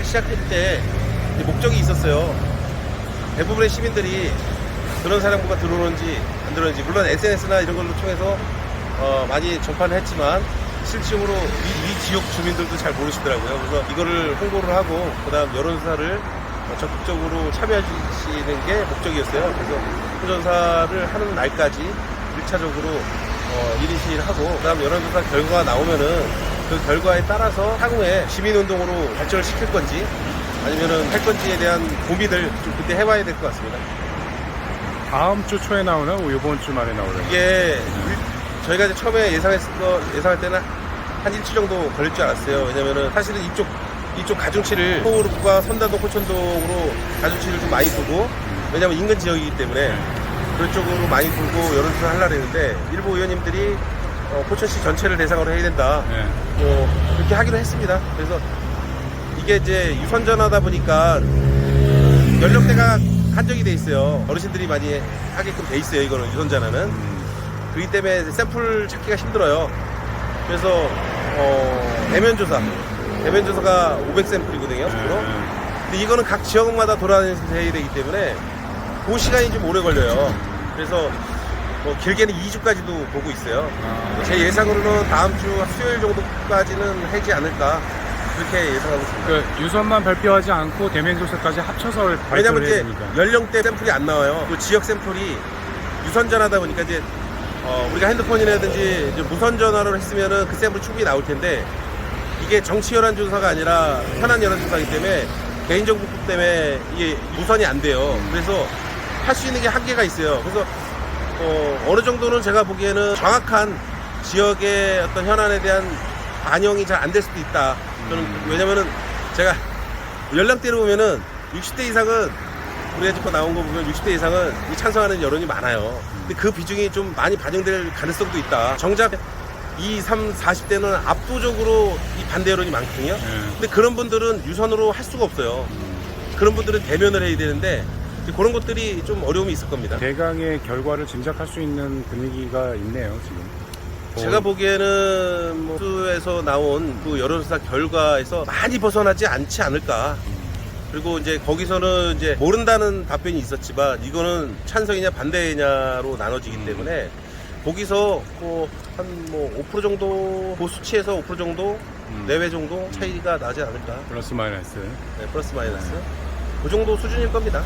시위를 시작할 때 목적이 있었어요. 대부분의 시민들이 드론사령부가 들어오는지 안 들어오는지, 물론 SNS나 이런 걸로 통해서 많이 전파를 했지만 실질적으로 이 지역 주민들도 잘 모르시더라고요. 그래서 이거를 홍보를 하고 그다음 여론조사를 적극적으로 참여하시는 게 목적이었어요. 그래서 여론조사를 하는 날까지 1차적으로 1인 시위를 하고, 그다음 여론조사 결과가 나오면은 그 결과에 따라서 향후에 시민운동으로 발전을 시킬 건지 아니면은 할 건지에 대한 고민을 좀 그때 해봐야 될 것 같습니다. 다음 주 초에 나오나? 이번 주 말에 나오나? 이게 저희가 이제 처음에 예상할 때는 한 일주일 정도 걸릴 줄 알았어요. 왜냐면은 사실은 이쪽 가중치를 서울과 선단동, 포천동으로 가중치를 좀 많이 두고, 왜냐면 인근 지역이기 때문에 그쪽으로 많이 돌고 여론조사를 하려고 했는데 일부 의원님들이 포천시 전체를 대상으로 해야 된다. 네. 그렇게 하기로 했습니다. 그래서 이게 이제 유선전화다 보니까 연령대가 한정이 돼 있어요. 어르신들이 많이 하게끔 돼 있어요. 이거는 유선전화는. 그렇기 때문에 샘플 찾기가 힘들어요. 그래서 대면조사가 500샘플이거든요. 근데 이거는 각 지역마다 돌아다니면서 해야 되기 때문에 그 시간이 좀 오래 걸려요. 그래서 길게는 2주까지도 보고 있어요. 제 예상으로는 다음 주 수요일 정도까지는 하지 않을까, 그렇게 예상하고 있습니다. 그 유선만 발표하지 않고 대면 조사까지 합쳐서 왜냐면 발표를 해야 이제 되니까. 연령대 샘플이 안 나와요. 또 지역 샘플이 유선전화다 보니까 이제 우리가 핸드폰이라든지 이제 무선전화로 했으면은 그 샘플이 충분히 나올 텐데, 이게 정치 여론조사가 아니라 현안 여론조사이기 때문에 개인정보법 때문에 이게 무선이 안 돼요. 그래서 할 수 있는 게 한계가 있어요. 그래서 어느 정도는 제가 보기에는 정확한 지역의 어떤 현안에 대한 반영이 잘 안 될 수도 있다. 저는 왜냐면은 제가 연령대로 보면은 60대 이상은, 우리가 지금 나온 거 보면 60대 이상은 찬성하는 여론이 많아요. 근데 그 비중이 좀 많이 반영될 가능성도 있다. 정작 20, 30, 40대는 압도적으로 이 반대 여론이 많거든요. 근데 그런 분들은 유선으로 할 수가 없어요. 그런 분들은 대면을 해야 되는데 그런 것들이 좀 어려움이 있을 겁니다. 대강의 결과를 짐작할 수 있는 분위기가 있네요, 지금. 제가 보기에는 수에서 나온 그 여론조사 결과에서 많이 벗어나지 않지 않을까. 그리고 이제 거기서는 이제 모른다는 답변이 있었지만 이거는 찬성이냐 반대냐로 나눠지기 때문에 거기서 한 5% 정도, 그 수치에서 5% 정도 내외 정도 차이가 나지 않을까. 플러스 마이너스. 네, 플러스 마이너스. 그 정도 수준일 겁니다.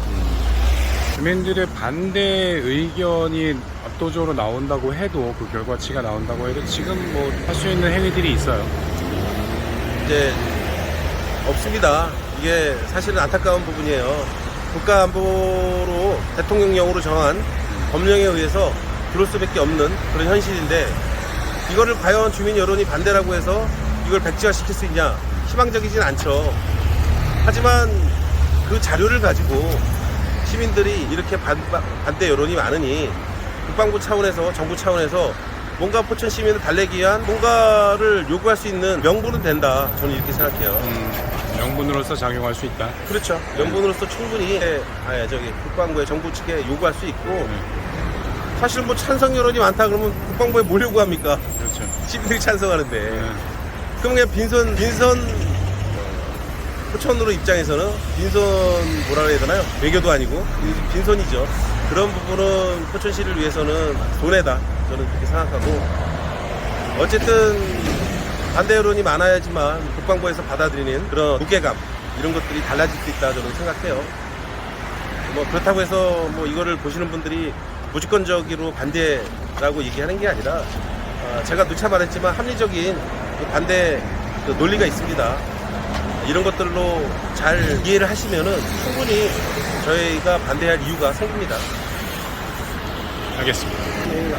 주민들의 반대 의견이 압도적으로 나온다고 해도, 그 결과치가 나온다고 해도 지금 할 수 있는 행위들이 있어요. 이제 없습니다. 이게 사실은 안타까운 부분이에요. 국가안보로 대통령령으로 정한 법령에 의해서 들어올 수밖에 없는 그런 현실인데, 이거를 과연 주민 여론이 반대라고 해서 이걸 백지화시킬 수 있냐? 희망적이진 않죠. 하지만 그 자료를 가지고 시민들이 이렇게 반대 여론이 많으니 국방부 차원에서, 정부 차원에서 뭔가 포천 시민을 달래기 위한 뭔가를 요구할 수 있는 명분은 된다. 저는 이렇게 생각해요. 명분으로서 작용할 수 있다. 그렇죠. 명분으로서 충분히 국방부의 정부 측에 요구할 수 있고, 사실 찬성 여론이 많다 그러면 국방부에 뭘 요구합니까? 그렇죠. 시민들이 찬성하는데. 그럼 그냥 빈선 포천으로 입장에서는 빈선 뭐라 그래야 되나요? 외교도 아니고 빈선이죠. 그런 부분은 포천시를 위해서는 손해다. 저는 그렇게 생각하고, 어쨌든 반대 여론이 많아야지만 국방부에서 받아들이는 그런 무게감, 이런 것들이 달라질 수 있다 저는 생각해요. 그렇다고 해서 이거를 보시는 분들이 무조건적으로 반대라고 얘기하는 게 아니라, 제가 누차 말했지만 합리적인 반대 논리가 있습니다. 이런 것들로 잘 이해를 하시면은 충분히 저희가 반대할 이유가 생깁니다. 알겠습니다. 네,